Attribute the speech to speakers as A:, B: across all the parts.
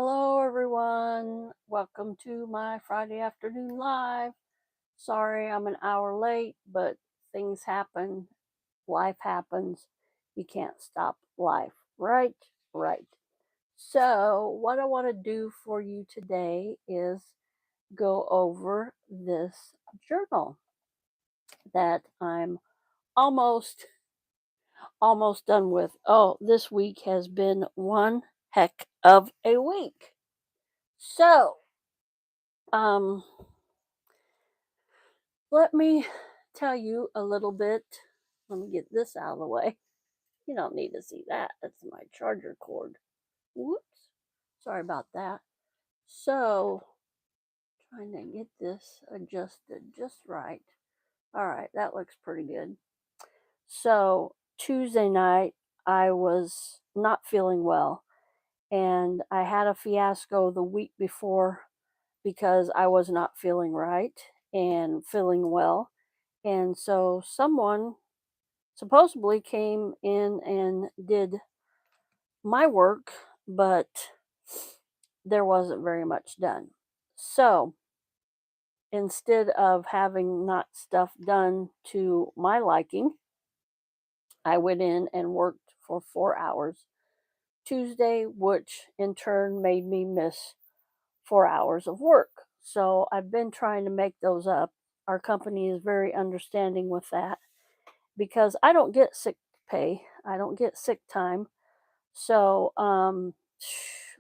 A: Hello, everyone. Welcome to my Friday afternoon live. Sorry I'm an hour late, but things happen. Life happens. You can't stop life, right? Right. So, what I want to do for you today is go over this journal that I'm almost almost done with. Oh, this week has been one heck of a week. So, um let me tell you a little bit. Let me get this out of the way. You don't need to see that. That's my charger cord. Whoops. Sorry about that. So, trying to get this adjusted just right. All right, that looks pretty good. So, Tuesday night, I was not feeling well, and I had a fiasco the week before because I was not feeling right and feeling well. And so, someone supposedly came in and did my work, but there wasn't very much done. So instead of having not stuff done to my liking, I went in and worked for 4 hours Tuesday, which in turn made me miss 4 hours of work. So I've been trying to make those up. Our company is very understanding with that because I don't get sick pay, I don't get sick time. So,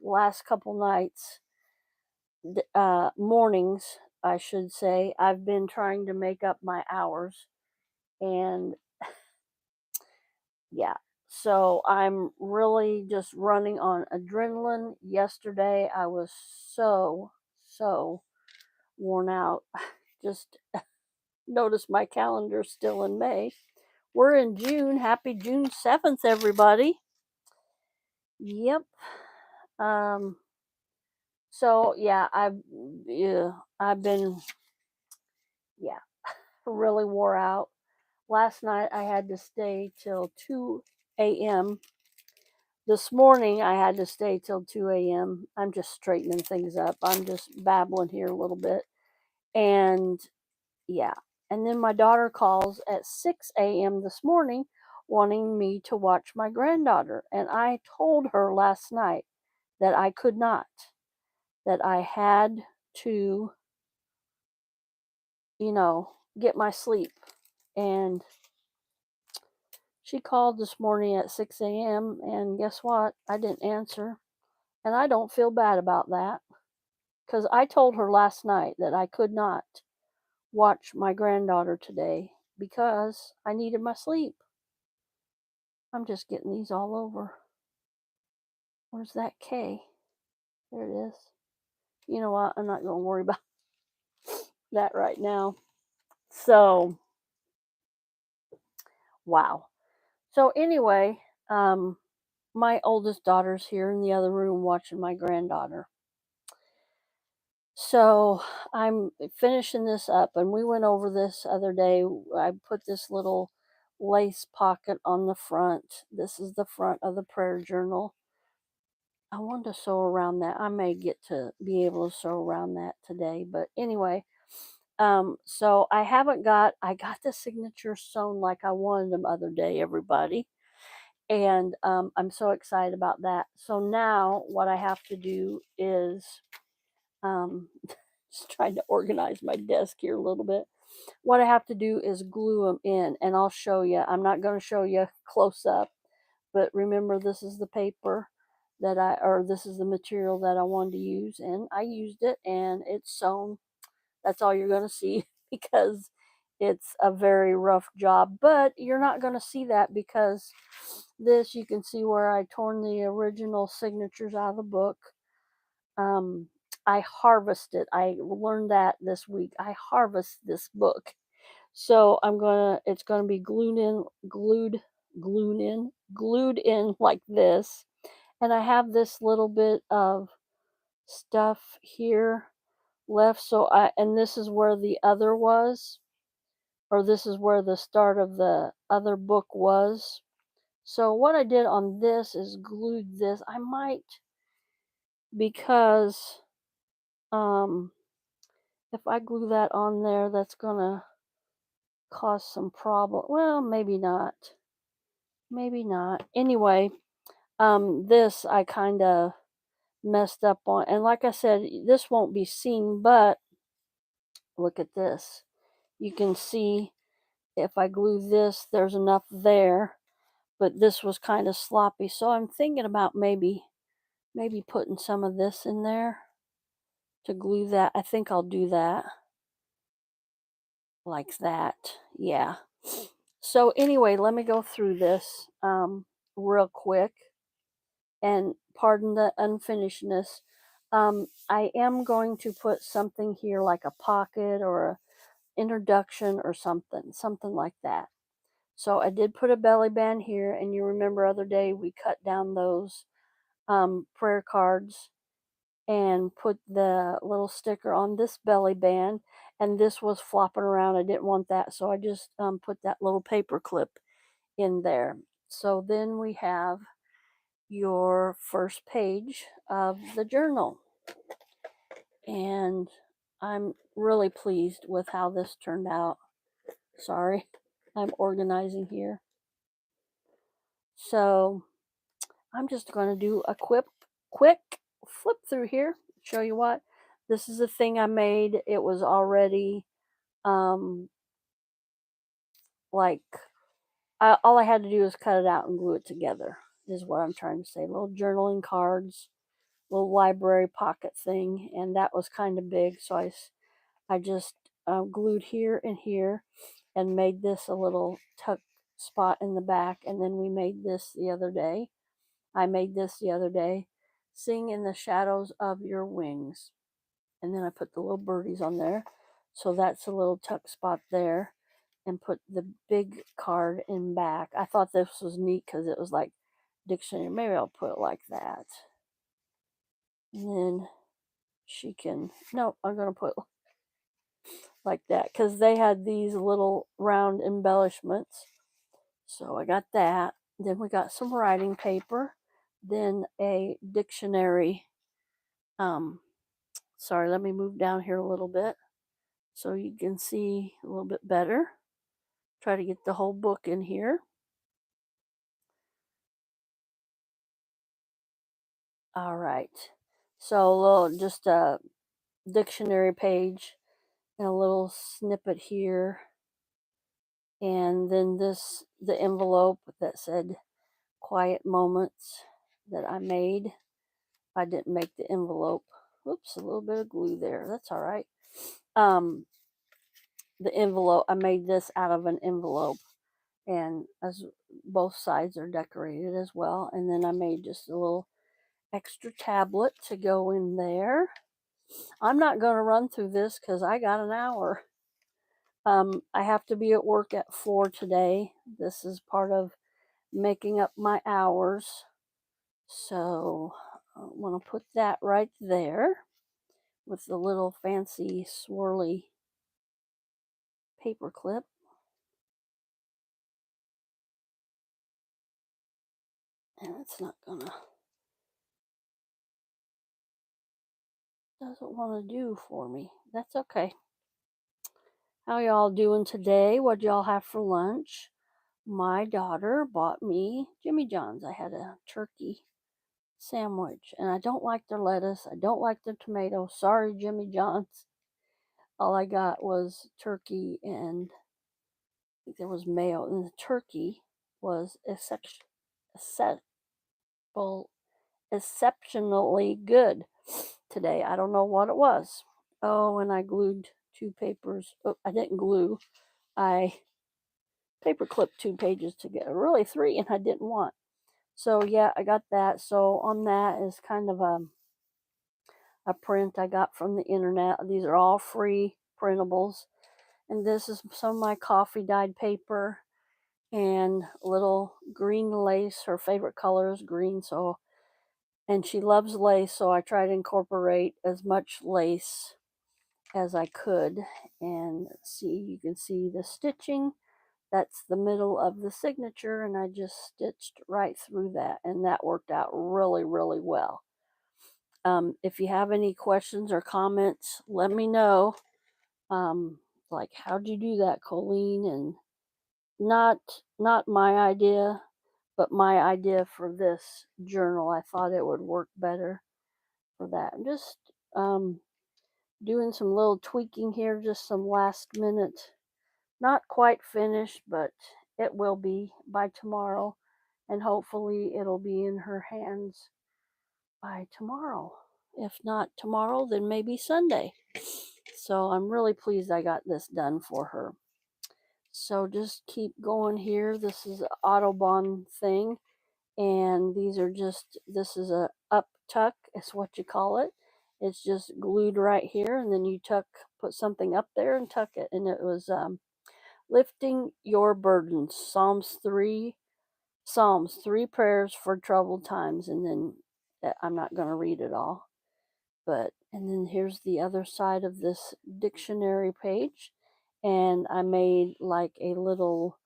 A: last couple nights, mornings, I should say, I've been trying to make up my hours. And yeah, so I'm really just running on adrenaline. Yesterday, I was so worn out. Just noticed my calendar still in May. We're in June. Happy June 7th, everybody. Yep. Um, So yeah, I've been yeah really wore out. Last night I had to stay till 2 a.m. This morning I had to stay till 2 a.m. I'm just straightening things up. I'm just babbling here a little bit, and yeah. And then my daughter calls at 6 a.m. this morning, wanting me to watch my granddaughter, and I told her last night that I could not. That I had to get my sleep. And she called this morning at 6 a.m. And guess what? I didn't answer. And I don't feel bad about that because I told her last night that I could not watch my granddaughter today because I needed my sleep. I'm just getting these all over. Where's that K? There it is. You know what? I'm not going to worry about that right now. So, wow. So, anyway, um, my oldest daughter's here in the other room watching my granddaughter. So I'm finishing this up, and we went over this other day. I put this little lace pocket on the front. This is the front of the prayer journal. I want to sew around that. I may get to be able to sew around that today, but anyway, so I got the signature sewn like I wanted them other day, everybody. And I'm so excited about that. So now what I have to do is um, just trying to organize my desk here a little bit. What I have to do is glue them in, and I'll show you. I'm not going to show you close up, but remember, this is the paper or this is the material that I wanted to use, and I used it, and it's sewn. That's all you're going to see because it's a very rough job, but you're not going to see that because this, you can see where I torn the original signatures out of the book. um, I harvest it. I learned that this week. I harvest this book. So it's gonna be glued in like this. And I have this little bit of stuff here left. And this is where the other was, or this is where the start of the other book was. So what I did on this is glued this. I might because um, if I glue that on there, that's gonna cause some problem. Well, maybe not. Maybe not. Anyway, this I kind of messed up on. And like I said, this won't be seen, but look at this. You can see if I glue this, there's enough there, but this was kind of sloppy. So I'm thinking about maybe putting some of this in there to glue that. I think I'll do that like that. Yeah. So anyway, let me go through this real quick, and pardon the unfinishedness. I am going to put something here like a pocket or a introduction or something like that. So I did put a belly band here, and you remember other day we cut down those prayer cards and put the little sticker on this belly band, and this was flopping around. I didn't want that, so I just put that little paper clip in there. So then we have your first page of the journal, and I'm really pleased with how this turned out. Sorry, I'm organizing here. So I'm just going to do a quick flip through here, show you what. This is a thing I made. It was already um, like, all I had to do was cut it out and glue it together, is what I'm trying to say. Little journaling cards, little library pocket thing, and that was kind of big, so I just glued here and here and made this a little tuck spot in the back. And then we made this the other day. I made this the other day. Sing in the shadows of your wings. And then I put the little birdies on there. So that's a little tuck spot there. And put the big card in back. I thought this was neat because it was like dictionary. Maybe I'll put it like that. And then she can, no, I'm going to put like that because they had these little round embellishments. So I got that. Then we got some writing paper. Then a dictionary. Sorry, let me move down here a little bit so you can see a little bit better. Try to get the whole book in here. All right. So a little, just a dictionary page and a little snippet here. And then the envelope that said quiet moments that I made. I didn't make the envelope. Oops, a little bit of glue there. That's all right. The envelope, I made this out of an envelope, and as both sides are decorated as well. And then I made just a little extra tablet to go in there. I'm not going to run through this because I got an hour. I have to be at work at 4 today. This is part of making up my hours. So I want to put that right there with the little fancy swirly paper clip. And it's not gonna, doesn't want to do for me. That's okay. How y'all doing today? What y'all have for lunch? My daughter bought me Jimmy John's. I had a turkey sandwich, and I don't like their lettuce. I don't like their tomato. Sorry, Jimmy John's. All I got was turkey, and I think there was mayo, and the turkey was exceptionally good today. I don't know what it was. Oh, and I glued 2 papers. Oh, I didn't glue. I paper clipped 2 pages together. Really 3, and I didn't want. So yeah, I got that. So on that is kind of a print I got from the internet. These are all free printables. And this is some of my coffee dyed paper and little green lace. Her favorite color is green, so, and she loves lace, so I try to incorporate as much lace as I could. And see, you can see the stitching. That's the middle of the signature, and I just stitched right through that, and that worked out really, really well. If you have any questions or comments, let me know. Like, how'd you do that, Colleen? And not my idea, but my idea for this journal. I thought it would work better for that. I'm just doing some little tweaking here, just some last minute. Not quite finished, but it will be by tomorrow, and hopefully it'll be in her hands by tomorrow. If not tomorrow, then maybe Sunday. So I'm really pleased I got this done for her. So just keep going here. This is an Autobahn thing, and this is a up tuck, is what you call it. It's just glued right here, and then you put something up there and tuck it. And it was lifting your burdens, Psalms 3 prayers for troubled times. And then I'm not going to read it all. And then here's the other side of this dictionary page. And I made like a little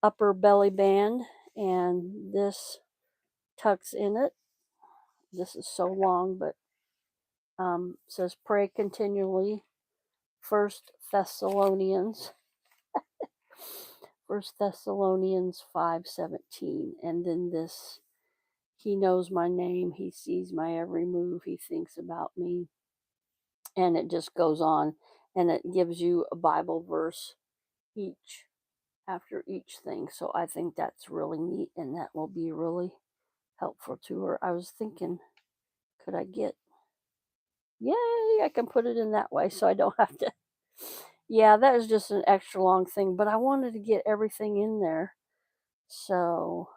A: upper belly band, and this tucks in it. This is so long, but says pray continually. First Thessalonians 5:17. And then this, he knows my name, he sees my every move, he thinks about me. And it just goes on, and it gives you a Bible verse after each thing. So I think that's really neat, and that will be really helpful to her. I was thinking, could I get, yay, I can put it in that way so I don't have to. Yeah, that is just an extra long thing, but I wanted to get everything in there. So,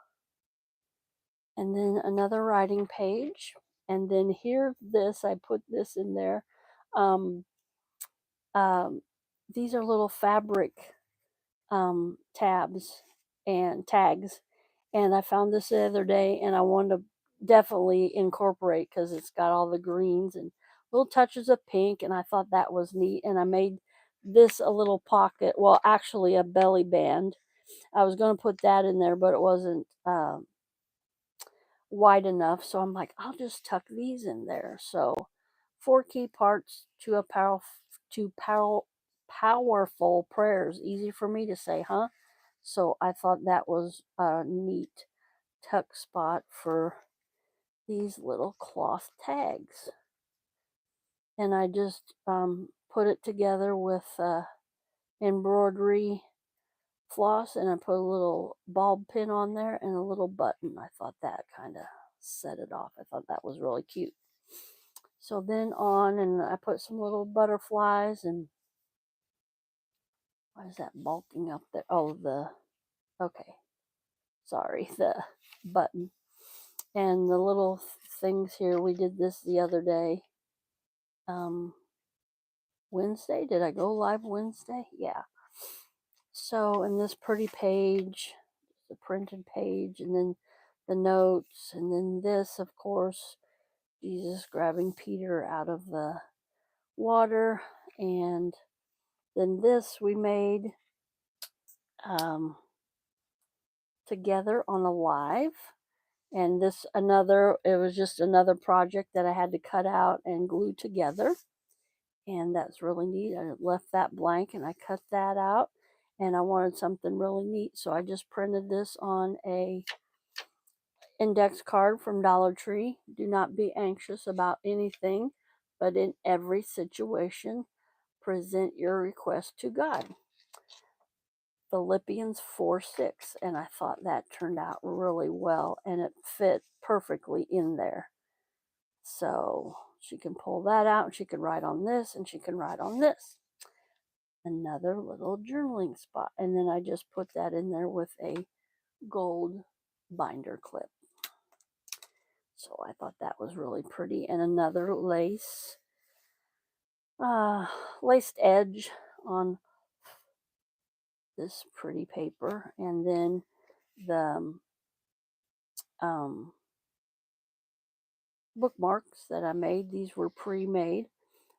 A: and then another writing page. And then here, I put this in there. Um, these are little fabric tabs and tags. And I found this the other day, and I wanted to definitely incorporate because it's got all the greens and little touches of pink. And I thought that was neat. And I made this a little pocket, well, actually a belly band. I was going to put that in there, but it wasn't wide enough. So I'm like, I'll just tuck these in there. So 4 key parts to powerful prayers. Easy for me to say, huh? So I thought that was a neat tuck spot for these little cloth tags. And I just put it together with embroidery floss, and I put a little bulb pin on there and a little button. I thought that kind of set it off. I thought that was really cute. So then and I put some little butterflies, and what is that bulking up there? Oh, okay, sorry, the button. And the little things here, we did this the other day. Wednesday, did I go live Wednesday? Yeah. So in this pretty page, the printed page, and then the notes, and then this, of course, Jesus grabbing Peter out of the water. And then this we made together on a live. And it was just another project that I had to cut out and glue together. And that's really neat. I left that blank and I cut that out, and I wanted something really neat. So I just printed this on a index card from Dollar Tree. Do not be anxious about anything, but in every situation, present your request to God. Philippians 4:6. And I thought that turned out really well, and it fit perfectly in there. So she can pull that out, and she can write on this, and she can write on this. Another little journaling spot. And then I just put that in there with a gold binder clip. So I thought that was really pretty. And another laced edge on this pretty paper. And then the bookmarks that I made, these were pre-made.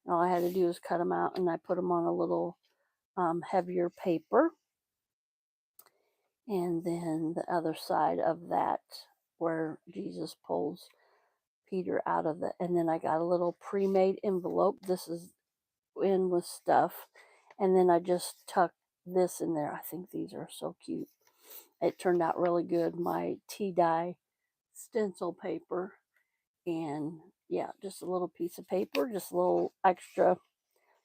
A: All I had to do was cut them out, and I put them on a little heavier paper. And then the other side of that, where Jesus pulls Peter out of it. And then I got a little pre-made envelope. This is in with stuff. And then I just tucked this in there. I think these are so cute. It turned out really good. My tea dye stencil paper. And yeah, just a little piece of paper, just a little extra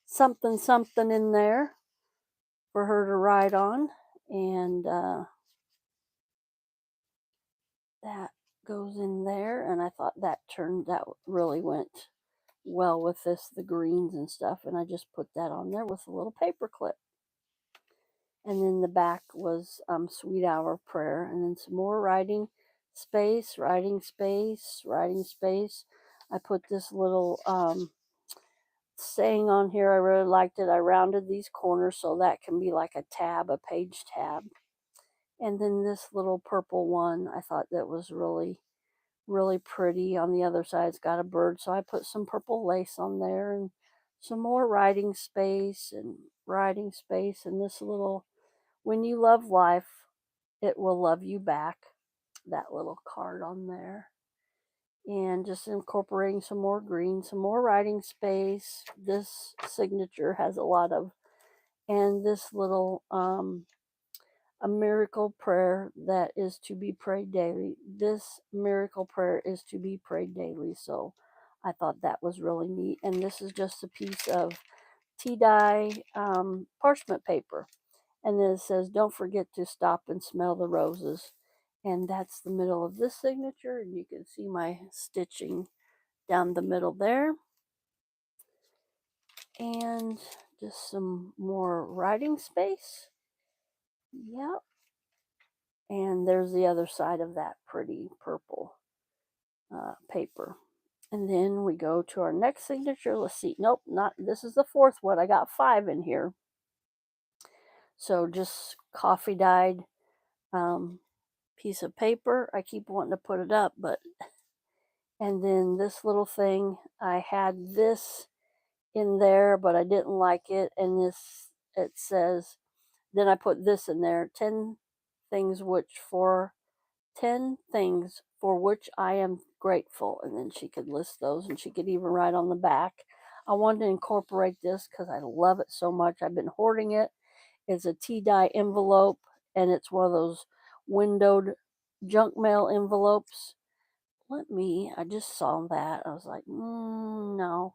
A: something in there for her to write on. And that goes in there. And I thought that really went well with the greens and stuff. And I just put that on there with a little paper clip. And then the back was Sweet Hour of Prayer. And then some more writing space. I put this little saying on here. I really liked it. I rounded these corners so that can be like a tab, a page tab. And then this little purple one, I thought that was really, really pretty. On the other side, it's got a bird. So I put some purple lace on there and some more writing space. And this little, when you love life, it will love you back. That little card on there. And just incorporating some more green, some more writing space. This signature has a lot of, and this little, a miracle prayer that is to be prayed daily. This miracle prayer is to be prayed daily. So I thought that was really neat. And this is just a piece of tea dye parchment paper. And then it says, don't forget to stop and smell the roses. And that's the middle of this signature. And you can see my stitching down the middle there. And just some more writing space. Yep. And there's the other side of that pretty purple paper. And then we go to our next signature. Let's see. Nope, not this is the fourth one. I got 5 in here. So just coffee dyed piece of paper. I keep wanting to put it up, but and then this little thing, I had this in there, but I didn't like it. And it says, then I put this in there, 10 things for which I am grateful. And then she could list those, and she could even write on the back. I wanted to incorporate this because I love it so much. I've been hoarding it. It's a tea dye envelope, and it's one of those windowed junk mail envelopes. I just saw that. I was like, no.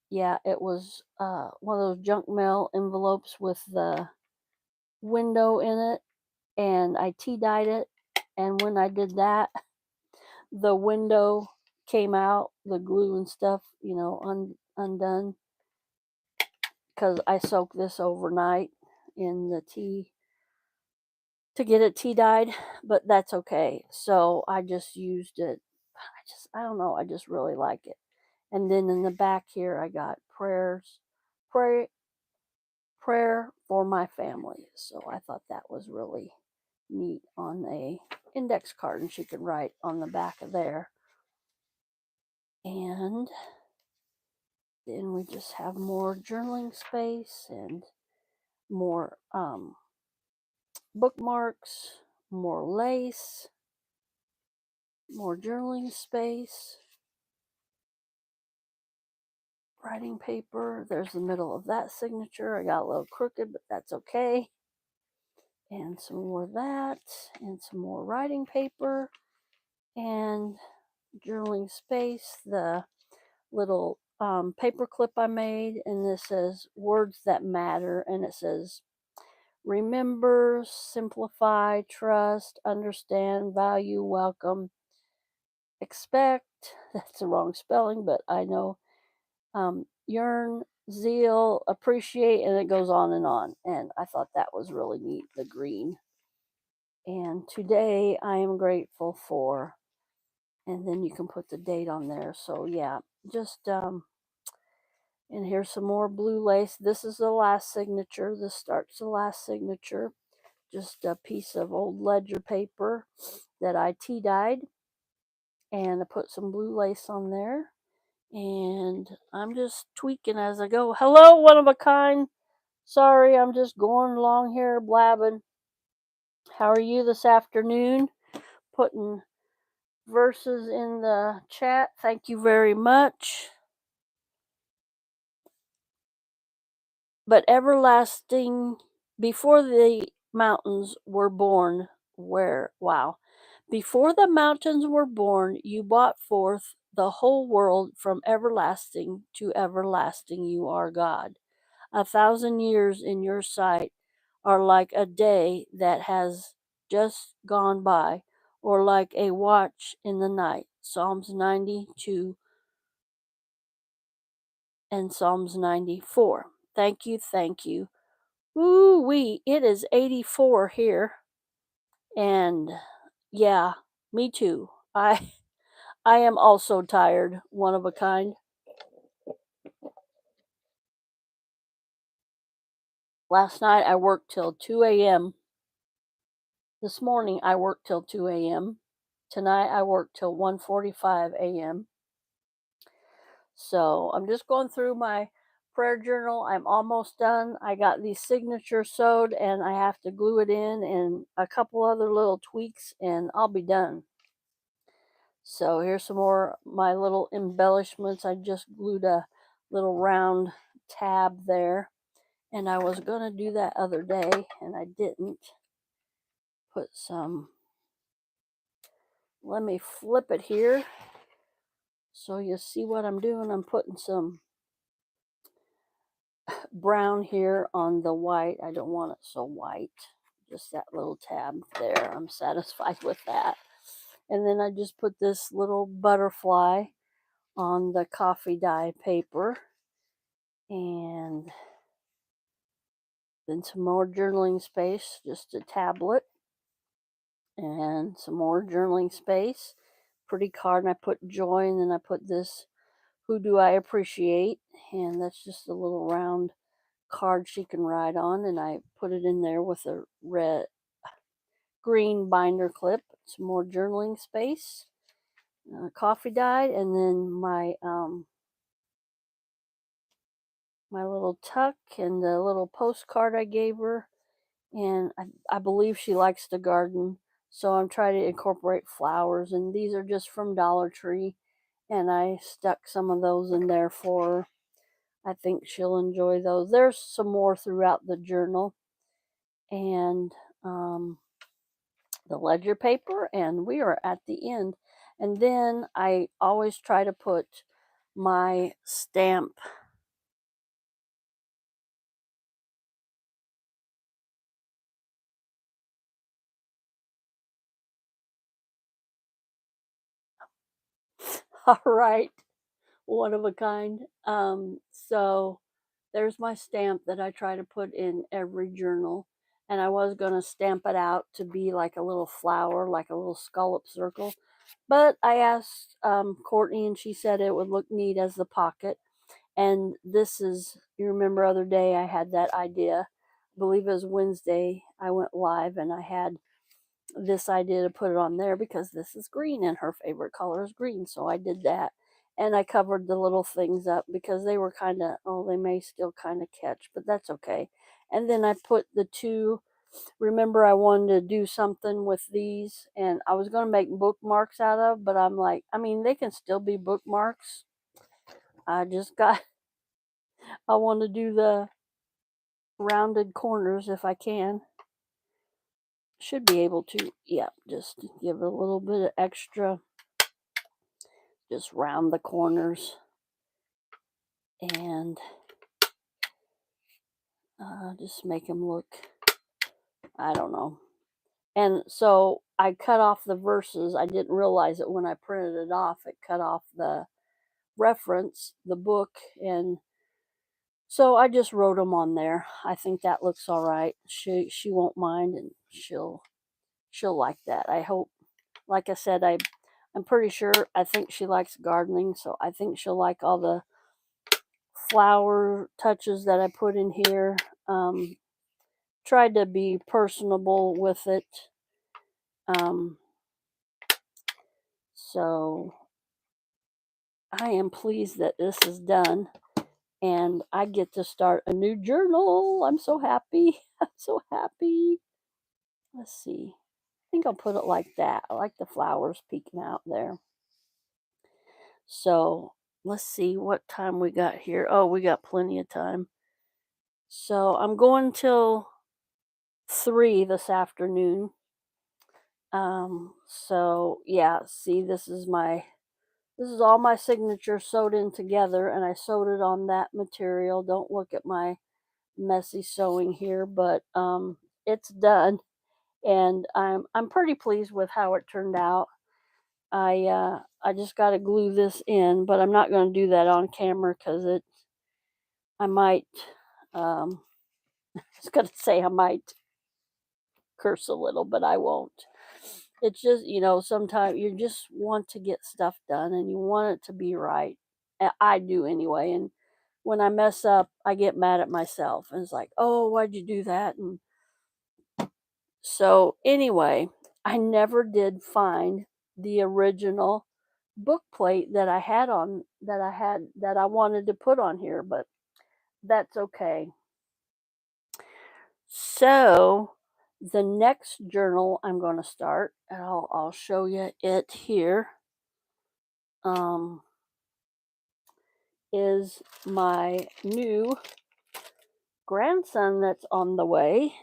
A: Yeah, it was one of those junk mail envelopes with the window in it, and I tea dyed it. And when I did that, the window came out, the glue and stuff, undone, because I soaked this overnight in the tea to get it tea dyed, but that's okay. So I just used it. I don't know, I just really like it. And then in the back here, I got prayer for my family. So I thought that was really neat on a index card, and she could write on the back of there. And then we just have more journaling space and more bookmarks, more lace, more journaling space, writing paper. There's the middle of that signature. I got a little crooked, but that's okay. And some more of that, and some more writing paper, and journaling space. The little paper clip I made, and this says words that matter, and it says remember, simplify, trust, understand, value, welcome, expect. That's the wrong spelling, but I know. Yearn, zeal, appreciate, and it goes on and on. And I thought that was really neat, the green. And today I am grateful for, and then you can put the date on there. So yeah, just and here's some more blue lace. This is the last signature. This starts the last signature. Just a piece of old ledger paper that I tea dyed, and I put some blue lace on there. And I'm just tweaking as I go. Hello, one of a kind. Sorry, I'm just going along here blabbing. How are you this afternoon? Putting verses in the chat. Thank you very much. But everlasting, before the mountains were born, before the mountains were born, you brought forth the whole world from everlasting to everlasting. You are God. 1,000 years in your sight are like a day that has just gone by, or like a watch in the night. Psalms 92 and Psalms 94. Thank you, thank you. Ooh wee, it is 84 here. And yeah, me too. I am also tired, one of a kind. Last night I worked till 2 a.m. This morning I worked till 2 a.m. Tonight I worked till 1:45 a.m. So I'm just going through my prayer journal. I'm almost done. I got the signature sewed and I have to glue it in and a couple other little tweaks and I'll be done. So here's some more my little embellishments. I just glued a little round tab there. And I was going to do that other day and I didn't. Put some, let me flip it here so you see what I'm doing. I'm putting some brown here on the white. I don't want it so white. Just that little tab there. I'm satisfied with that. And then I just put this little butterfly on the coffee dye paper. And then some more journaling space, just a tablet. And some more journaling space. Pretty card, and I put joy, and then I put this, who do I appreciate? And that's just a little round card she can write on, and I put it in there with a green binder clip. Some more journaling space, coffee dyed, and then my little tuck and the little postcard I gave her. And I believe she likes to garden, so I'm trying to incorporate flowers, and these are just from Dollar Tree, and I stuck some of those in there for her. I think she'll enjoy those. There's some more throughout the journal, and the ledger paper, and we are at the end. And then I always try to put my stamp. All right, one of a kind. So there's my stamp that I try to put in every journal. And I was going to stamp it out to be like a little flower, like a little scallop circle. But I asked Courtney, and she said it would look neat as the pocket. And this is, you remember other day I had that idea. I believe it was Wednesday. I went live and I had this idea to put it on there because this is green and her favorite color is green. So I did that. And I covered the little things up because they were kind of, oh, they may still kind of catch, but that's okay. And then I put the two, remember I wanted to do something with these and I was going to make bookmarks out of, but I'm like, I mean, they can still be bookmarks. I just got, I want to do the rounded corners if I can. Should be able to, yeah, just give it a little bit of extra. Just round the corners and just make them look, I don't know. And so I cut off the verses. I didn't realize it when I printed it off. It cut off the reference, the book, and so I just wrote them on there. I think that looks all right. She won't mind, and she'll like that. I hope. Like I said, I'm pretty sure. I think she likes gardening, so I think she'll like all the flower touches that I put in here. Tried to be personable with it. So I am pleased that this is done and I get to start a new journal. I'm so happy. I'm so happy. Let's see. think I'll put it like that. I like the flowers peeking out there. So let's see what time we got here. Oh, we got plenty of time. So I'm going till 3 this afternoon. So yeah, see, this is all my signature sewed in together, and I sewed it on that material. Don't look at my messy sewing here, but it's done, and I'm pretty pleased with how it turned out. I just got to glue this in, but I'm not going to do that on camera because I might I was going to say I might curse a little, but I won't. It's just, sometimes you just want to get stuff done and you want it to be right. I do anyway. And when I mess up, I get mad at myself. And it's like, oh, why'd you do that? And so, anyway, I never did find the original book plate that I wanted to put on here, but that's okay. So, the next journal I'm going to start, and I'll show you it here, is my new grandson that's on the way.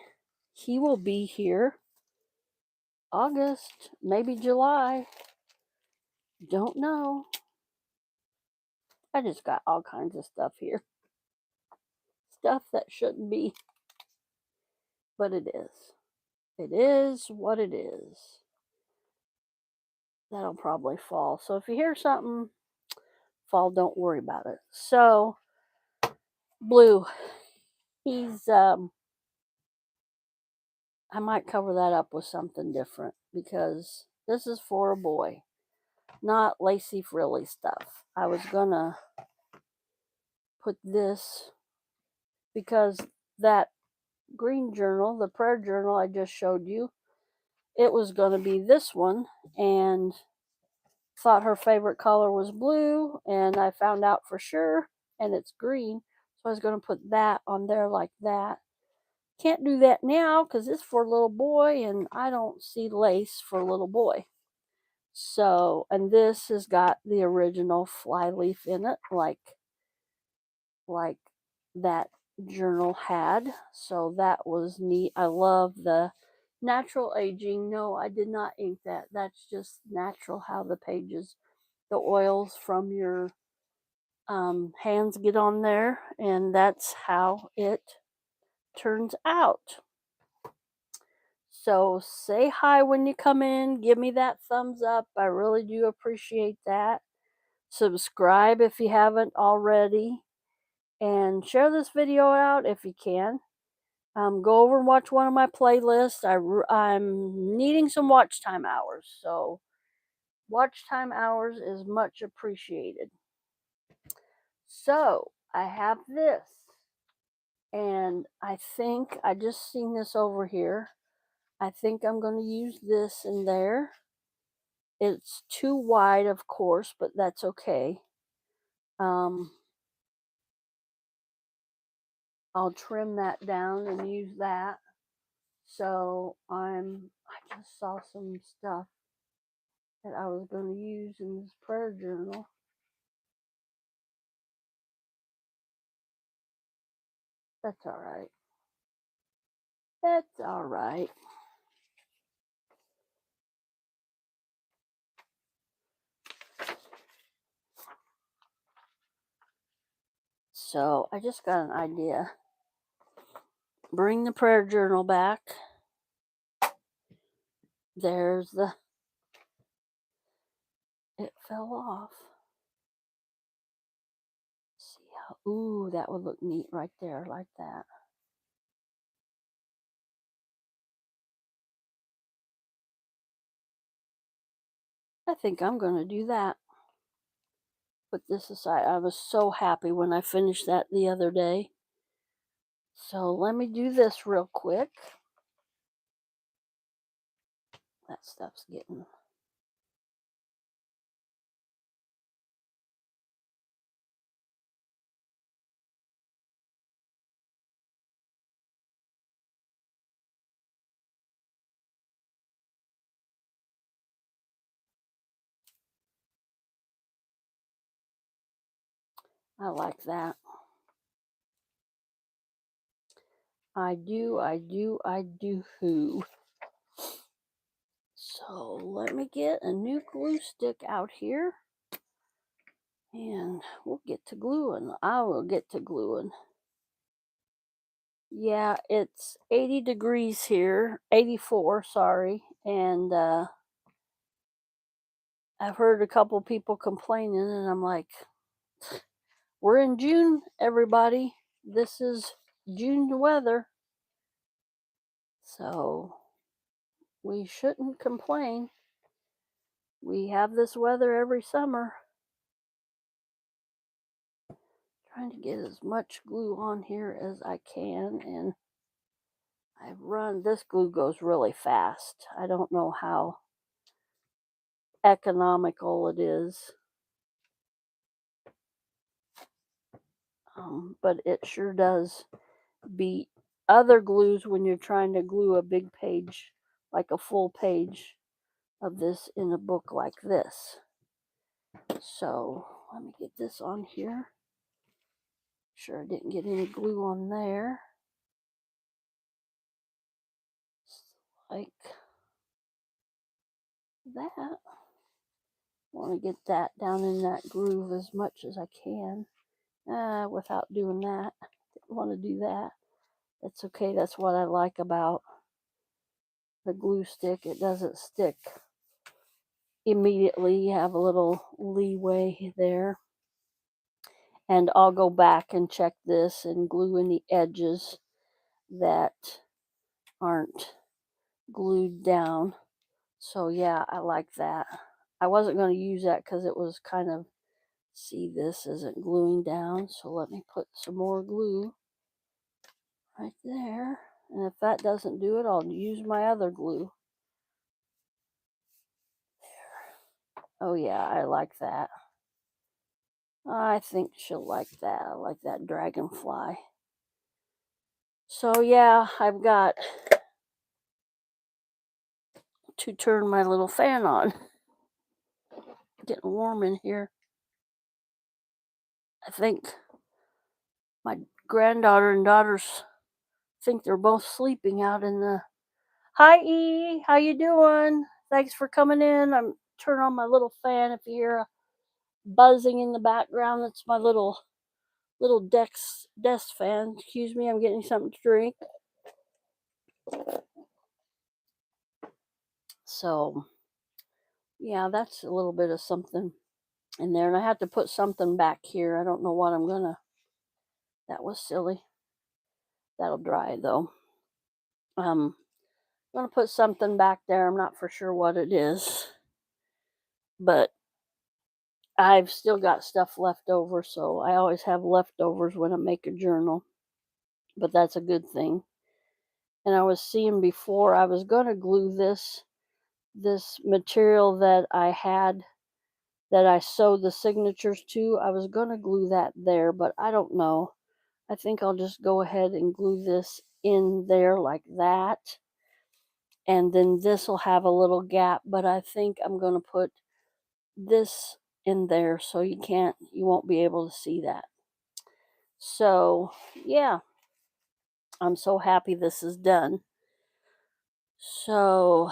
A: He will be here August, maybe July. Don't know. I just got all kinds of stuff here. Stuff that shouldn't be, but it is. It is what it is. That'll probably fall. So if you hear something fall, don't worry about it. So, Blue, he's I might cover that up with something different because this is for a boy, not lacy frilly stuff. I was gonna put this because that green journal, the prayer journal I just showed you, it was gonna be this one, and thought her favorite color was blue, and I found out for sure, and it's green. So I was gonna put that on there like that. Can't do that now because it's for a little boy, and I don't see lace for a little boy. So, and this has got the original flyleaf in it, like that journal had. So that was neat. I love the natural aging. No, I did not ink that. That's just natural how the pages, the oils from your hands get on there, and that's how it turns out. So say hi when you come in. Give me that thumbs up. I really do appreciate that. Subscribe if you haven't already. And share this video out if you can. Go over and watch one of my playlists. I'm needing some watch time hours. So watch time hours is much appreciated. So I have this. And I think I just seen this over here. I think I'm going to use this in there. It's too wide, of course, but that's okay. I'll trim that down and use that. So I just saw some stuff that I was going to use in this prayer journal. That's all right. That's all right. So I just got an idea. Bring the prayer journal back. There's it fell off. See how, ooh, that would look neat right there, like that. I think I'm going to do that. Put this aside. I was so happy when I finished that the other day. So let me do this real quick. That stuff's getting I like that. I do. So let me get a new glue stick out here. And we'll get to gluing. I will get to gluing. Yeah, it's 80 degrees here. 84, sorry. And I've heard a couple people complaining, and I'm like, we're in June, everybody. This is June weather. So we shouldn't complain. We have this weather every summer. Trying to get as much glue on here as I can, and this glue goes really fast. I don't know how economical it is, but it sure does beat other glues when you're trying to glue a big page, like a full page of this in a book like this. So let me get this on here. Sure I didn't get any glue on there. Like that. Want to get that down in that groove as much as I can without doing that. Didn't want to do that. That's okay. That's what I like about the glue stick. It doesn't stick immediately. You have a little leeway there. And I'll go back and check this and glue in the edges that aren't glued down. So yeah, I like that. I wasn't going to use that because it was kind of, see, this isn't gluing down. So let me put some more glue right there. And if that doesn't do it, I'll use my other glue. There. Oh yeah, I like that. I think she'll like that. I like that dragonfly. So yeah, I've got to turn my little fan on. Getting warm in here. I think my granddaughter and daughters think they're both sleeping out in the... Hi E, how you doing? Thanks for coming in. I'm turning on my little fan. If you hear a buzzing in the background, that's my little desk fan. Excuse me, I'm getting something to drink. So yeah, that's a little bit of something in there, and I have to put something back here. I don't know what I'm gonna... That was silly. That'll dry though. I'm gonna put something back there. I'm not for sure what it is, but I've still got stuff left over, so I always have leftovers when I make a journal, but that's a good thing. And I was seeing before, I was gonna glue this material that I had, that I sewed the signatures to. I was gonna glue that there, but I don't know. I think I'll just go ahead and glue this in there like that. And then this will have a little gap, but I think I'm going to put this in there so you won't be able to see that. So yeah, I'm so happy this is done. So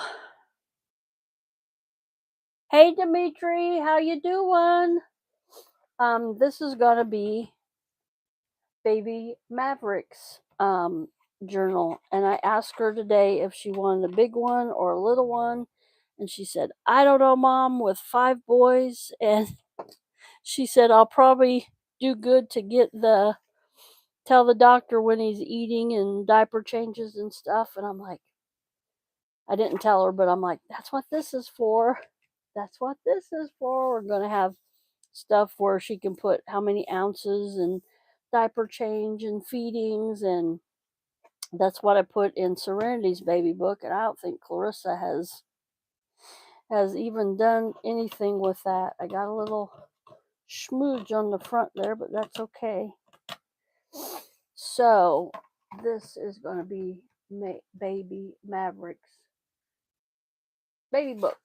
A: hey Dimitri, how you doing? This is gonna be baby Maverick's journal, and I asked her today if she wanted a big one or a little one, and she said, I don't know, Mom, with 5 boys. And she said, I'll probably do good to tell the doctor when he's eating and diaper changes and stuff. And I'm like, I didn't tell her, but I'm like, that's what this is for. That's what this is for. We're going to have stuff where she can put how many ounces and diaper change and feedings. And that's what I put in Serenity's baby book. And I don't think Clarissa has even done anything with that. I got a little schmooge on the front there, but that's okay. So this is going to be baby Maverick's baby book,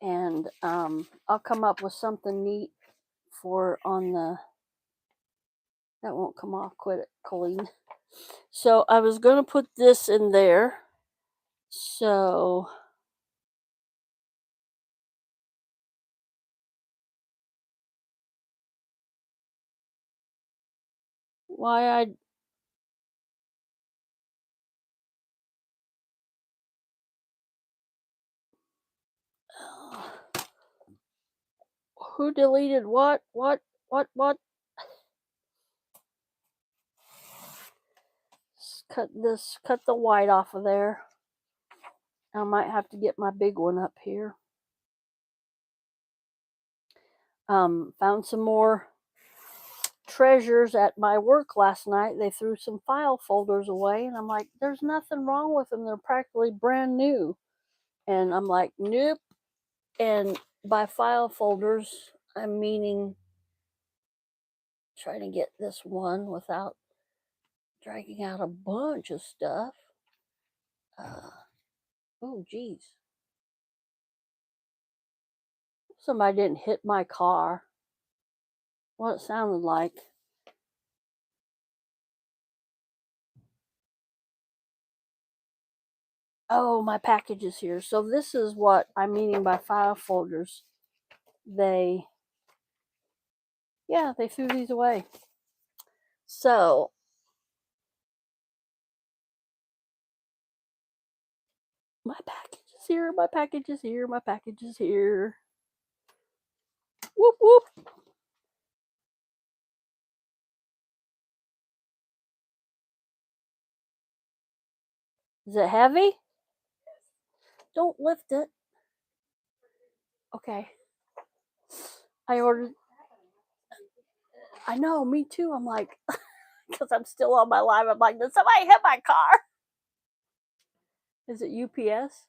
A: and I'll come up with something neat for on the That won't come off. Quit it, Colleen. So I was going to put this in there. So why I who deleted what? What? Cut this, cut the white off of there. I might have to get my big one up here. Found some more treasures at my work last night. They threw some file folders away, and I'm like, there's nothing wrong with them. They're practically brand new. And I'm like, nope. And by file folders, I'm meaning trying to get this one without dragging out a bunch of stuff. Oh, geez. Somebody didn't hit my car. What it sounded like. Oh, my package is here. So this is what I'm meaning by file folders. They threw these away. So my package is here. My package is here. My package is here. Whoop whoop. Is it heavy? Don't lift it. Okay. I ordered. I know, me too. I'm like, because I'm still on my live. I'm like, did somebody hit my car? Is it UPS?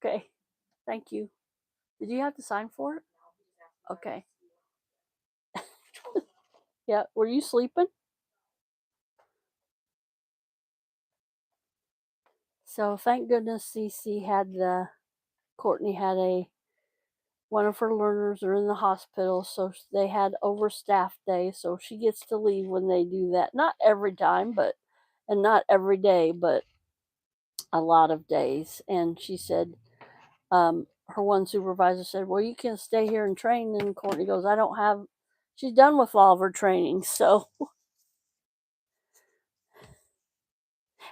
A: Okay. Thank you. Did you have to sign for it? Okay. Yeah. Were you sleeping? So thank goodness CC had Courtney had one of her learners are in the hospital, so they had overstaffed day, so she gets to leave when they do that. Not every time, and not every day, but a lot of days. And she said, her one supervisor said, well, you can stay here and train. And Courtney goes, she's done with all of her training. So,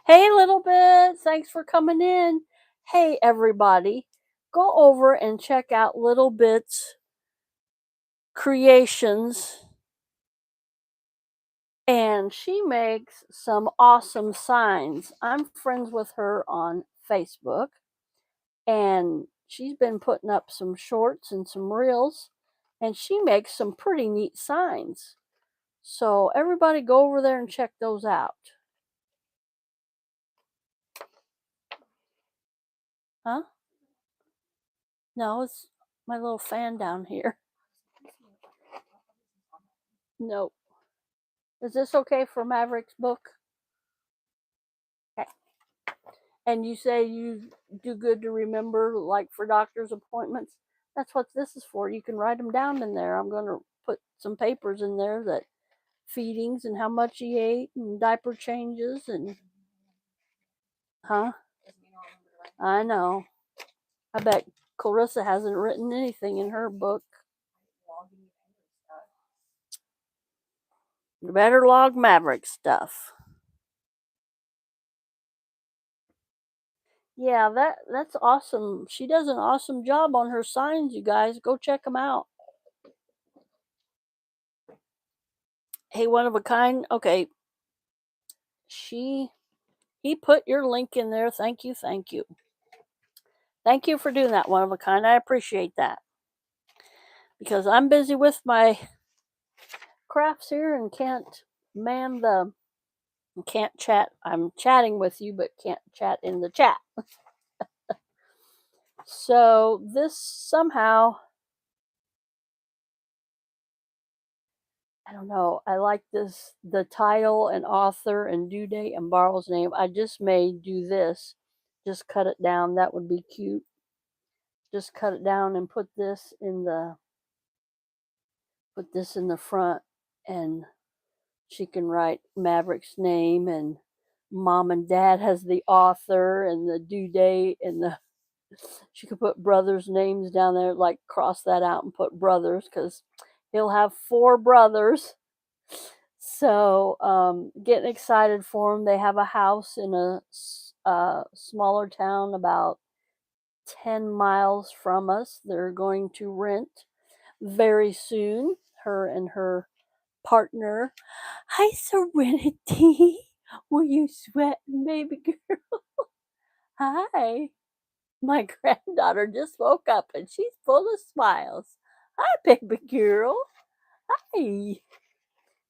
A: hey, little bit, thanks for coming in. Hey, everybody, go over and check out Little Bit's creations, and she makes some awesome signs. I'm friends with her on Facebook, and she's been putting up some shorts and some reels, and she makes some pretty neat signs. So everybody go over there and check those out. Huh? No, it's my little fan down here. Nope. Is this okay for Maverick's book? Okay. And you say you do good to remember, like for doctor's appointments? That's what this is for. You can write them down in there. I'm going to put some papers in there that feedings and how much he ate and diaper changes and. Huh? I know. I bet Clarissa hasn't written anything in her book. You better log Maverick stuff. Yeah, that's awesome. She does an awesome job on her signs, you guys. Go check them out. Hey, one of a kind. Okay. He put your link in there. Thank you. Thank you. Thank you for doing that, one of a kind. I appreciate that. Because I'm busy with my crafts here and can't chat. I'm chatting with you, but can't chat in the chat. So this somehow, I don't know. I like this, the title and author and due date and borrow's name. I just may do this. Just cut it down. That would be cute. Just cut it down and put this in the front and She can write Maverick's name, and mom and dad has the author and the due date, and she could put brothers' names down there, like cross that out and put brothers, because he'll have 4 brothers. So, getting excited for him. They have a house in a smaller town about 10 miles from us. They're going to rent very soon, her and her partner. Hi, Serenity. Were you sweating, baby girl? Hi. My granddaughter just woke up and she's full of smiles. Hi, baby girl. Hi.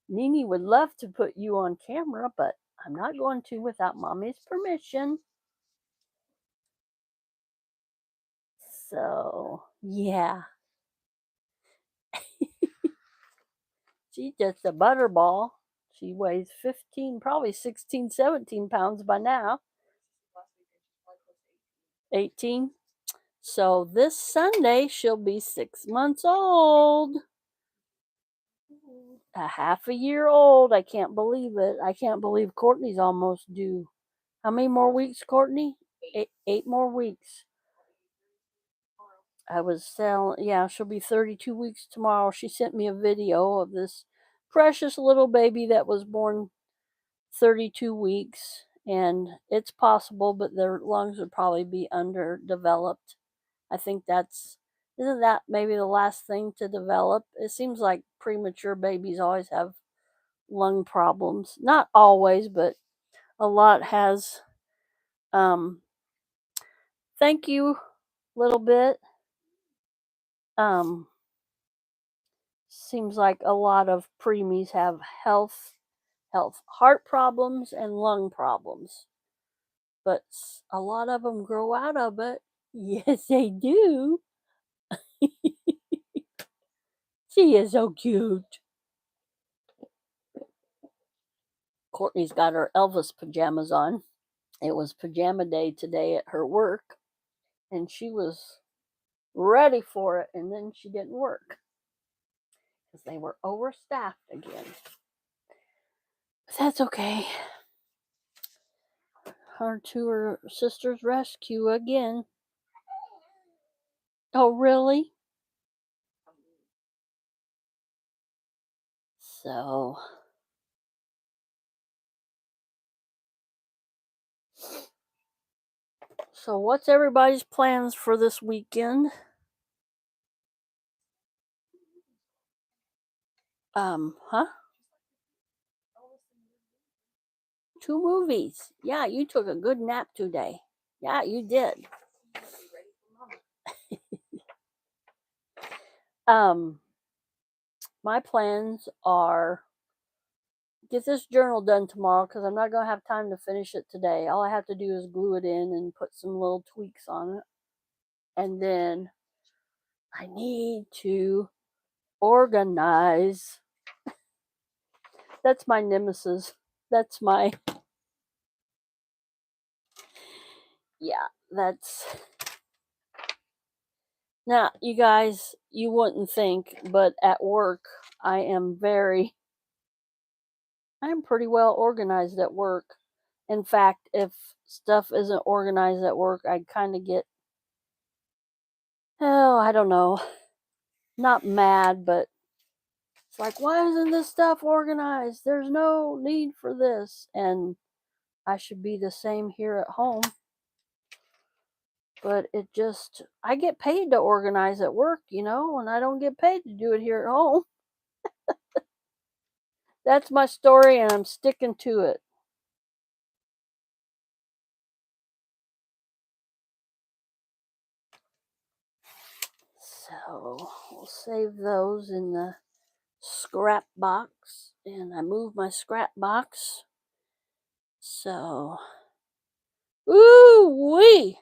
A: Nini would love to put you on camera, but I'm not going to without mommy's permission. So, yeah. She's just a butterball. She weighs 15, probably 16, 17 pounds by now. 18. So this Sunday, she'll be 6 months old. A half a year old. I can't believe it. I can't believe Courtney's almost due. How many more weeks, Courtney? 8 more weeks. I was telling, yeah, she'll be 32 weeks tomorrow. She sent me a video of this precious little baby that was born 32 weeks, and it's possible, but their lungs would probably be underdeveloped. I think isn't that maybe the last thing to develop? It seems like premature babies always have lung problems. Not always, but a lot has. Um, thank you, little bit. Um, seems like a lot of preemies have heart problems and lung problems, but a lot of them grow out of it. Yes, they do. She is so cute. Courtney's got her Elvis pajamas on. It was pajama day today at her work, and she was ready for it, and then she didn't work because they were overstaffed again. But that's okay. Her to her sister's rescue again. Oh, really? So, what's everybody's plans for this weekend? Huh? 2 movies. Yeah, you took a good nap today. Yeah, you did. My plans are get this journal done tomorrow because I'm not going to have time to finish it today. All I have to do is glue it in and put some little tweaks on it. And then I need to organize. That's my nemesis. That's my, yeah, that's. Now, you guys, you wouldn't think, but at work, I am pretty well organized at work. In fact, if stuff isn't organized at work, I kind of get, oh, I don't know, not mad, but it's like, why isn't this stuff organized? There's no need for this. And I should be the same here at home. But I get paid to organize at work, and I don't get paid to do it here at home. That's my story, and I'm sticking to it. So we'll save those in the scrap box, and I move my scrap box. So, ooh wee!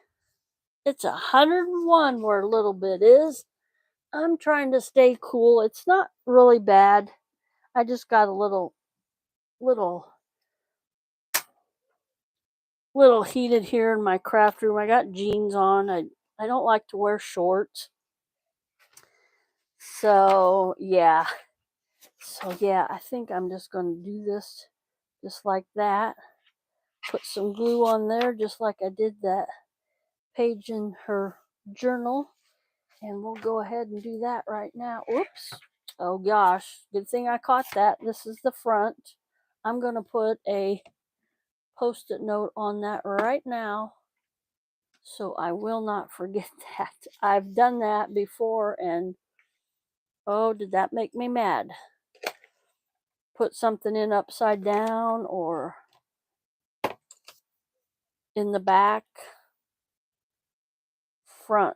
A: It's 101 where a little bit is. I'm trying to stay cool. It's not really bad. I just got a little heated here in my craft room. I got jeans on. I don't like to wear shorts. So, yeah. So yeah, I think I'm just going to do this just like that. Put some glue on there just like I did that page in her journal. And we'll go ahead and do that right now. Oops. Oh gosh, good thing I caught that. This is the front. I'm going to put a post-it note on that right now so I will not forget that. I've done that before and oh, did that make me mad. Put something in upside down or in the back, front.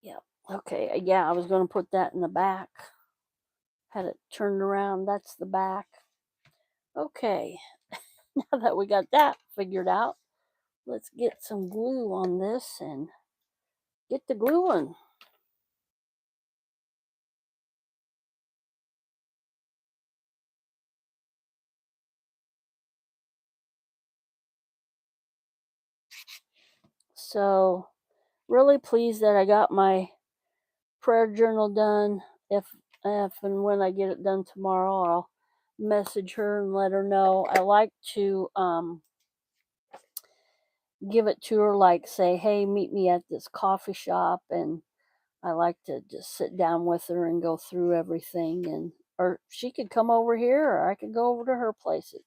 A: Yep. Okay, yeah, I was going to put that in the back. Had it turned around. That's the back. Okay, now that we got that figured out, let's get some glue on this and get the gluing. So, really pleased that I got my prayer journal done. If and when I get it done tomorrow, I'll message her and let her know. I like to give it to her, like say, hey, meet me at this coffee shop, and I like to just sit down with her and go through everything, and or she could come over here or I could go over to her place. It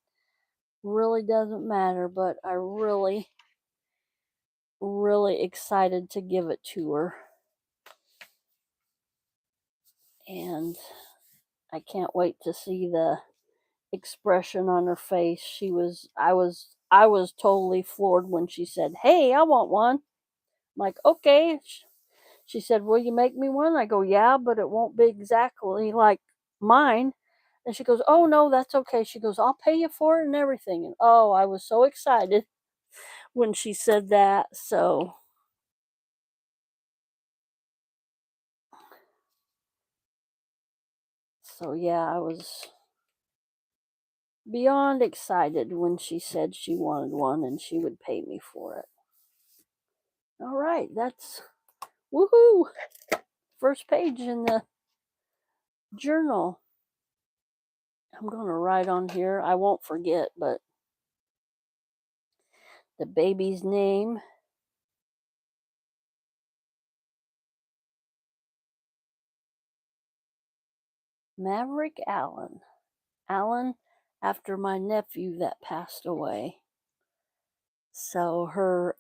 A: really doesn't matter, but I really excited to give it to her. And I can't wait to see the expression on her face. I was totally floored when she said, "Hey, I want one." I'm like, "Okay." She said, "Will you make me one?" I go, "Yeah, but it won't be exactly like mine." And she goes, "Oh no, that's okay." She goes, "I'll pay you for it and everything." And oh, I was so excited when she said that. So yeah, I was beyond excited when she said she wanted one and she would pay me for it. All right, that's woohoo! First page in the journal. I'm going to write on here. I won't forget, but the baby's name. Maverick Allen. Allen after my nephew that passed away. So her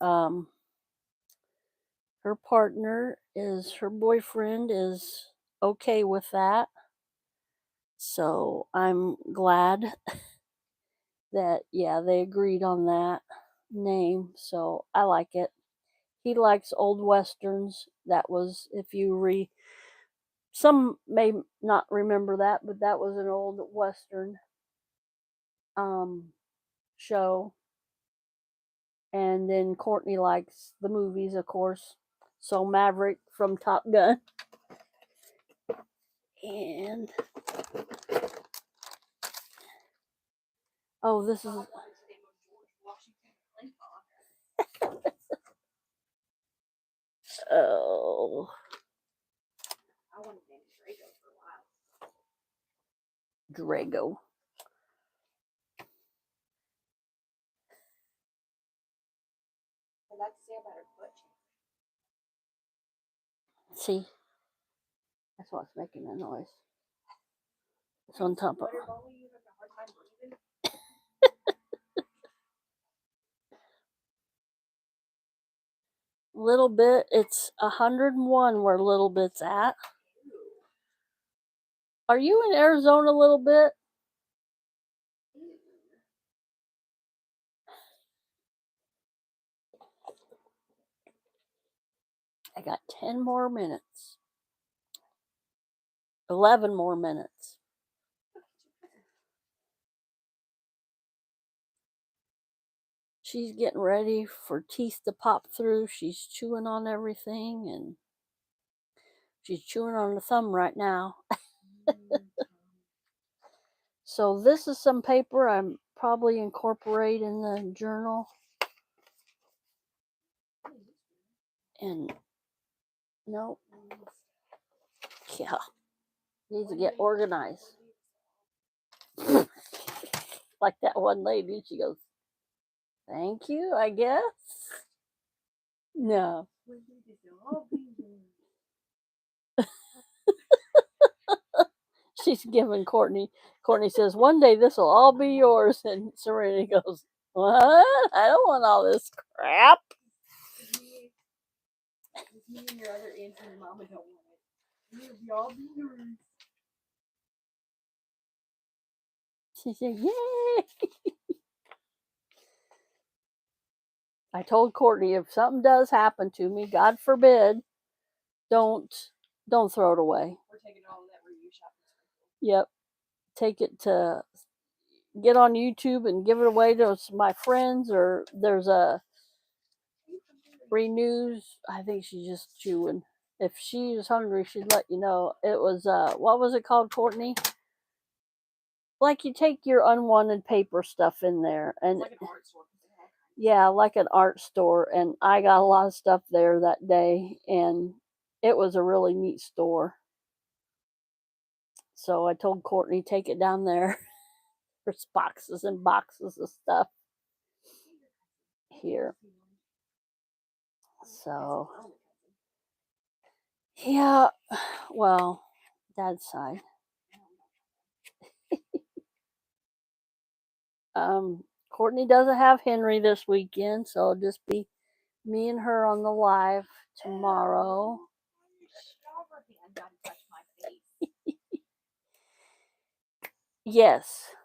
A: partner is her boyfriend is okay with that. So I'm glad that yeah, they agreed on that name. So I like it. He likes old westerns. That was if you some may not remember that, but that was an old western um show. And then Courtney likes the movies, of course. So Maverick from Top Gun. And oh, this is oh Drago. See, that's what's making the noise. It's on top of. Little Bit. It's 101 where Little Bit's at. Are you in Arizona, Little Bit? I got 10 more minutes. 11 more minutes. She's getting ready for teeth to pop through. She's chewing on everything and she's chewing on the thumb right now. So this is some paper I'm probably incorporate in the journal. And Nope. Yeah. Needs to get organized. Like that one lady, she goes, "Thank you, I guess." No. She's giving Courtney. Courtney says, "One day this will all be yours." And Serenity goes, "What? I don't want all this crap."
B: Me and your other aunt and your mama don't want it. Y'all be yours.
A: She said, "Yay!" I told Courtney, if something does happen to me, God forbid, don't throw it away.
B: We're taking all of that review shopping.
A: Yep. Take it to get on YouTube and give it away to my friends, or there's a Renews. I think she's just chewing. If she's hungry, she'd let you know. It was what was it called, Courtney? Like you take your unwanted paper stuff in there, and
B: Like an art store.
A: yeah, like an art store. And I got a lot of stuff there that day, and it was a really neat store. So I told Courtney, take it down there. There's boxes and boxes of stuff here. So yeah, well, Dad's side. Courtney doesn't have Henry this weekend, so it'll just be me and her on the live tomorrow. Yes,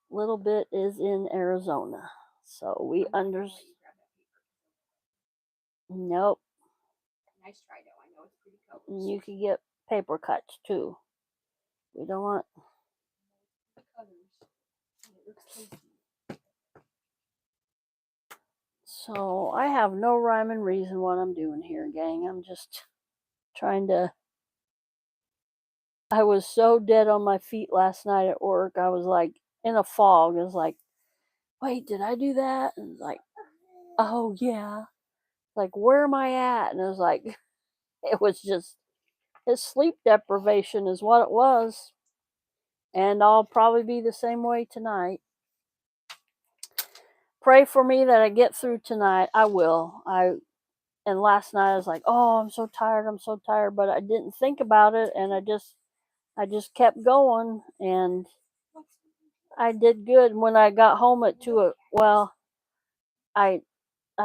A: little bit is in Arizona, so we understand. Nope.
B: Nice try, though. I know it's pretty colors.
A: You can get paper cuts too. We don't want.
B: The colors. It looks tasty.
A: So I have no rhyme and reason what I'm doing here, gang. I'm just trying to. I was so dead on my feet last night at work. I was like in a fog. It was like, wait, did I do that? And it's like, oh yeah. Like, where am I at? And it was like, it was just, his sleep deprivation is what it was. And I'll probably be the same way tonight. Pray for me that I get through tonight. I will. And last night I was like, oh, I'm so tired, but I didn't think about it, and I just kept going, and I did good. When I got home at 2, well, I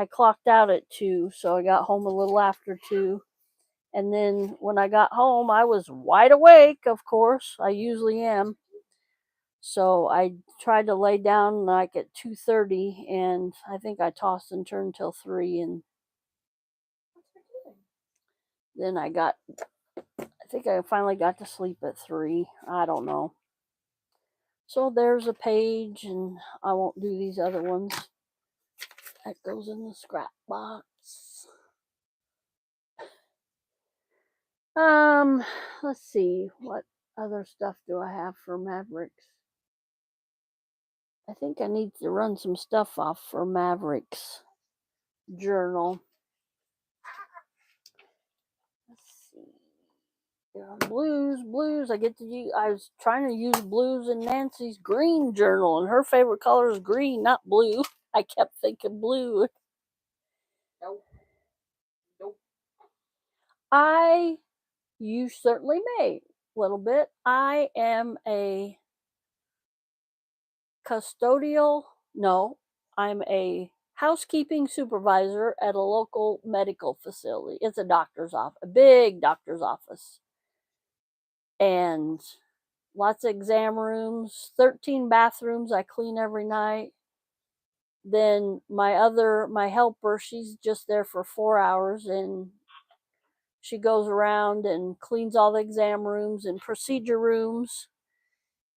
A: clocked out at 2, so I got home a little after 2. And then when I got home, I was wide awake, of course. I usually am. So I tried to lay down like at 2:30, and I think I tossed and turned till 3, and then I think I finally got to sleep at 3. I don't know. So there's a page, and I won't do these other ones. That goes in the scrap box. Let's see. What other stuff do I have for Mavericks? I think I need to run some stuff off for Mavericks journal. Let's see. Blues. I get to use. I was trying to use blues in Nancy's green journal, and her favorite color is green, not blue. I kept thinking blue.
B: Nope.
A: You certainly may. A little bit. I am a custodial. No, I'm a housekeeping supervisor at a local medical facility. It's a doctor's office, a big doctor's office. And lots of exam rooms, 13 bathrooms I clean every night. Then my helper, she's just there for 4 hours, and she goes around and cleans all the exam rooms and procedure rooms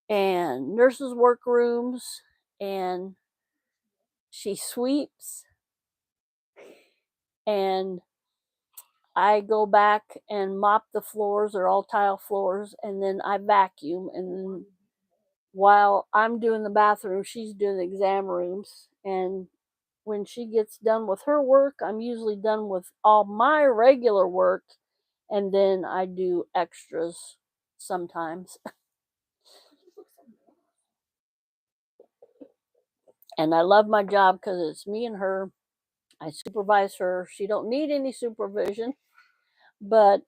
A: and nurses' workrooms, and she sweeps, and I go back and mop the floors. They're all tile floors, and then I vacuum. And then while I'm doing the bathroom, she's doing the exam rooms. And when she gets done with her work, I'm usually done with all my regular work, and then I do extras sometimes. And I love my job because it's me and her. I supervise her. She don't need any supervision, but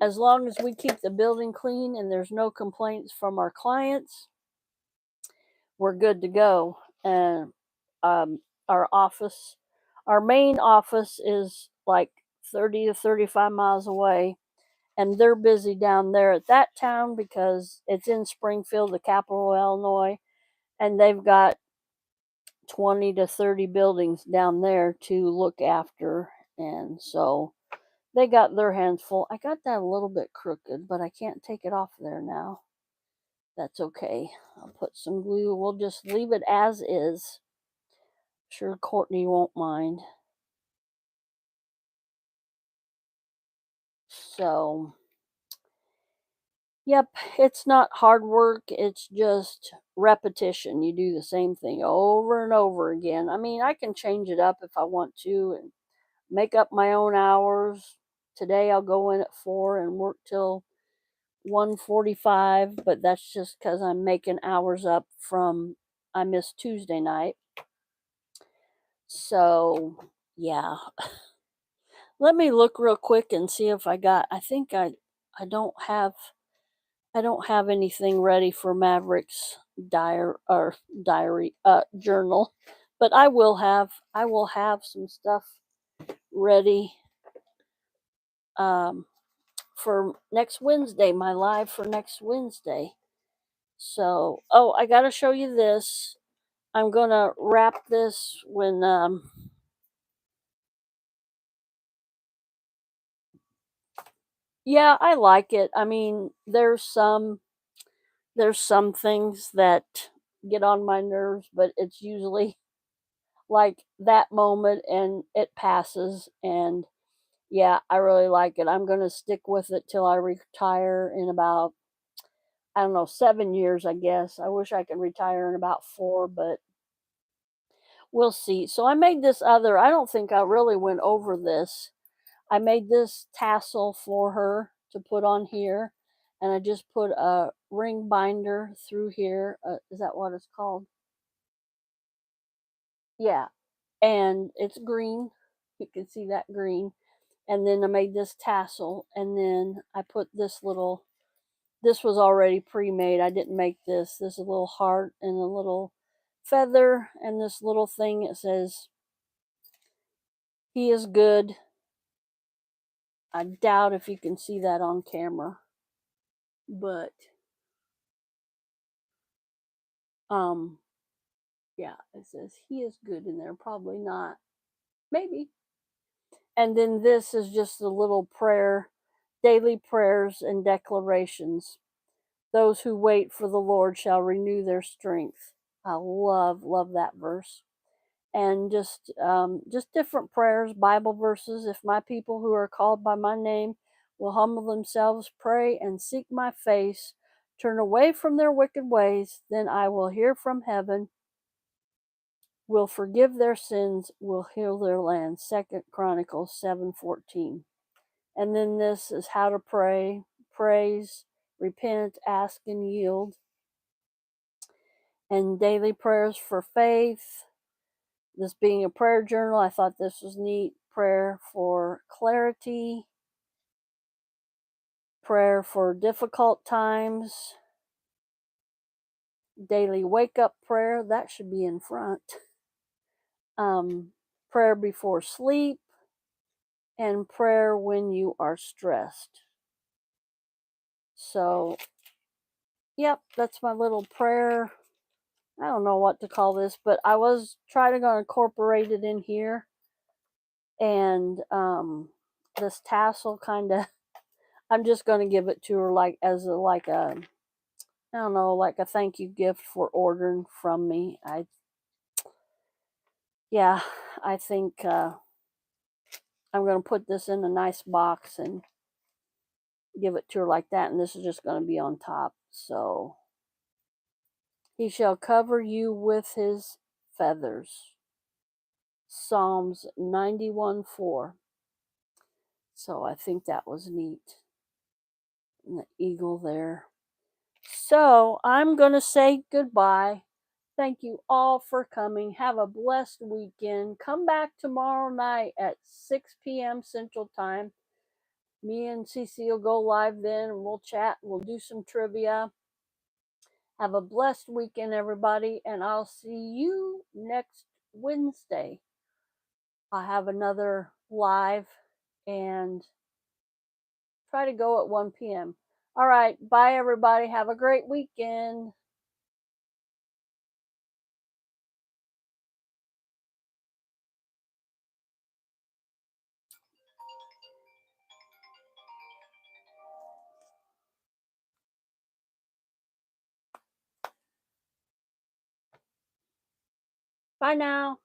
A: as long as we keep the building clean and there's no complaints from our clients, we're good to go. And um, our office, our main office is like 30 to 35 miles away. And they're busy down there at that town because it's in Springfield, the capital of Illinois. And they've got 20 to 30 buildings down there to look after. And so they got their hands full. I got that a little bit crooked, but I can't take it off there now. That's okay. I'll put some glue. We'll just leave it as is. Sure, Courtney won't mind. So, yep, it's not hard work. It's just repetition. You do the same thing over and over again. I mean, I can change it up if I want to and make up my own hours. Today I'll go in at 4 and work till 1:45, but that's just because I'm making hours up from I missed Tuesday night. So yeah, let me look real quick and see if I got. I think I don't have anything ready for Maverick's diary journal, but I will have some stuff ready for next Wednesday, my live for next Wednesday. So, oh, I got to show you this. I'm going to wrap this when yeah, I like it. I mean, there's some things that get on my nerves, but it's usually like that moment and it passes. And yeah, I really like it. I'm going to stick with it till I retire in about, I don't know, 7 years, I guess. I wish I could retire in about 4, but we'll see. So I made this other, I don't think I really went over this. I made this tassel for her to put on here. And I just put a ring binder through here. Is that what it's called? Yeah. And it's green. You can see that green. And then I made this tassel. And then I put this was already pre-made. I didn't make this. This is a little heart and a little feather. And this little thing, it says, "He is good." I doubt if you can see that on camera. But yeah, it says "He is good" in there. Probably not. Maybe. And then this is just a little prayer, daily prayers and declarations. Those who wait for the Lord shall renew their strength. I love that verse. And just different prayers, Bible verses. If my people who are called by my name will humble themselves, pray, and seek my face, turn away from their wicked ways, then I will hear from heaven, will forgive their sins, will heal their land. 2 Chronicles 7:14. And then this is how to pray: praise, repent, ask, and yield. And daily prayers for faith. This being a prayer journal, I thought this was neat. Prayer for clarity, prayer for difficult times, daily wake up prayer, that should be in front. Prayer before sleep, and prayer when you are stressed. So, yep, that's my little prayer. I don't know what to call this, but I was trying to incorporate it in here. And this tassel kind of, I'm just going to give it to her like as a I don't know, like a thank you gift for ordering from me. Yeah, I think I'm going to put this in a nice box and give it to her like that. And this is just going to be on top. So, he shall cover you with his feathers. Psalms 91:4. So I think that was neat. And the eagle there. So I'm going to say goodbye. Thank you all for coming. Have a blessed weekend. Come back tomorrow night at 6 p.m. Central Time. Me and Cece will go live then and we'll chat. We'll do some trivia. Have a blessed weekend, everybody, and I'll see you next Wednesday. I'll have another live and try to go at 1 p.m. All right. Bye, everybody. Have a great weekend. Bye now.